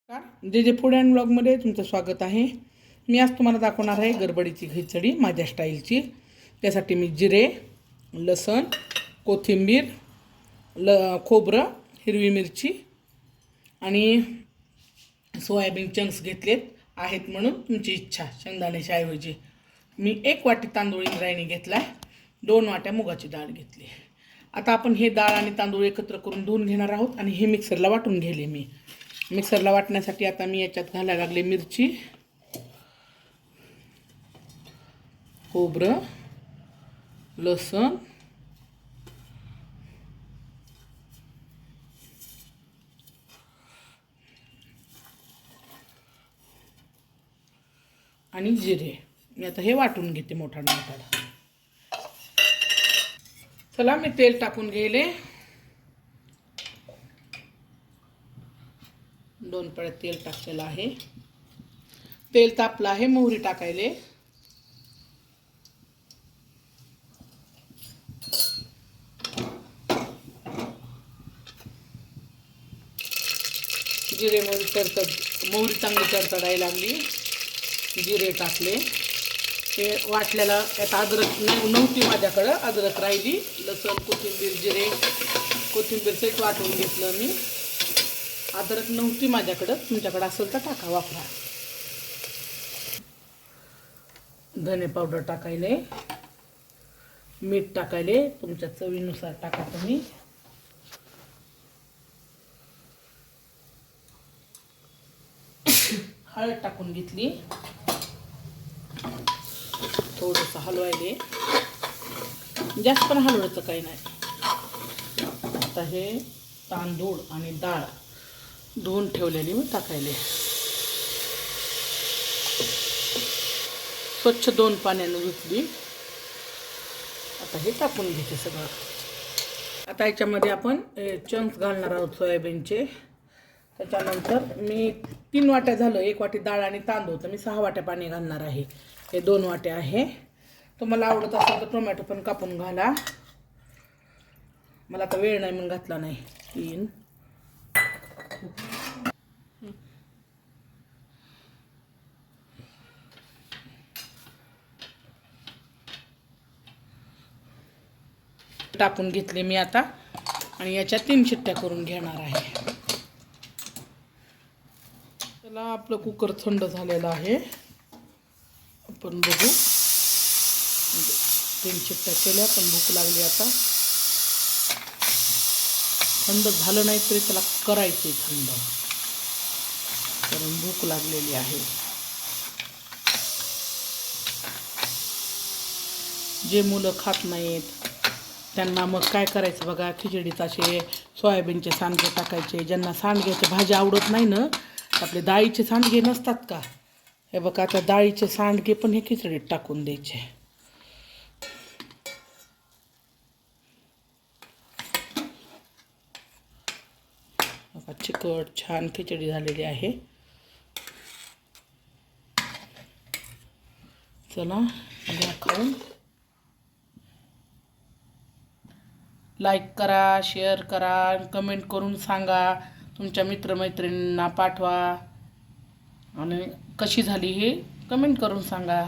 जे जे food and ब्लॉगमध्ये तुमचं स्वागत आहे. मी आज तुम्हाला दाखवणार आहे गडबडीची खिचडी माझ्या स्टाईलची. त्यासाठी मी जिरे, लसण, कोथिंबीर, खोबरं, हिरवी मिरची आणि सोयाबीन चंक्स घेतलेत आहेत म्हणून तुमची इच्छा. शेंगदाण्याच्या ऐवजी मी 1 वाटी तांदूळ इंद्रायणी घेतला आहे, 2 वाट्या मुगाची डाळ घेतली. आता आपण हे डाळ आणि तांदूळ एकत्र करून धुवून घेणार आहोत आणि हे मिक्सरला वाटून घेले. मी मिक्सरला वाटण्यासाठी आता मी याच्यात घालायला लागले मिरची, खोबरं, लसण, आणि जिरे. मी आता हे वाटून घेते मोठा. चला मी तेल टाकून घेले. 2 पळ्या तेल टाकलेलं आहे. तेल तापलं आहे. मोहरी टाकायले. जिरे मोहरी चांगली तडतडायला लागली. जिरे टाकले. ते वाटल्याला त्यात अद्रक नव्हती माझ्याकडं, अद्रक राहिली. लसूण, कोथिंबीर, जिरे, कोथिंबीर सहित वाटून घेतलं मी. अद्रक नव्हती माझ्याकडं, तुमच्याकडे असेल तर टाका, वापरा. धने पावडर टाकायले, मीठ टाकायले, तुमच्या चवीनुसार टाका तुम्ही. हळद टाकून घेतली. थोडंसं हलवायले, जास्त पण हलवायचं काही नाही. आता हे तांदूळ आणि डाळ धुवून ठेवलेली मी टाकायले. स्वच्छ 2 पाण्यानं धुतली. आता हे टाकून घेते सगळं. आता याच्यामध्ये आपण चंक्स घालणार आहोत सोयाबीनचे. त्याच्यानंतर मी 3 वाट्या झालं, 1 वाटी डाळ आणि तांदूळ, तर मी 6 वाट्या पाणी घालणार आहे. हे 2 वाट्या आहे. तुम्हाला आवडत असेल तर टोमॅटो पण कापून घाला. मला आता वेळ नाही म्हणून घातला नाही. 3 टाकून घेतले मी आता आणि याच्या 3 शिट्ट्या करून घेणार आहे. चला, आपलं कुकर थंड झालेलं आहे. आपण बघू. 3 शिट्ट्या केल्या, पण भूक लागली आता. थंड झालं नाही तरी त्याला करायचे थंड, कारण भूक लागलेली आहे. जे मुलं खात नाहीत त्यांना मग काय करायचं बघा, खिचडीत असे सोयाबीनचे सांडगे टाकायचे. ज्यांना सांडग्याची भाजी आवडत नाही ना, आपले डाळीचे सांडगे नसतात का, हे बघा, आता डाळीचे सांडगे पण हे खिचडीत टाकून द्यायचे. बघा, चिकट छान खिचडी झालेली आहे. चला घ्या खाऊन. लाईक करा, शेअर करा, कमेंट करून सांगा. तुमच्या मित्रमैत्रिणींना पाठवा आणि कशी झाली हे कमेंट करून सांगा.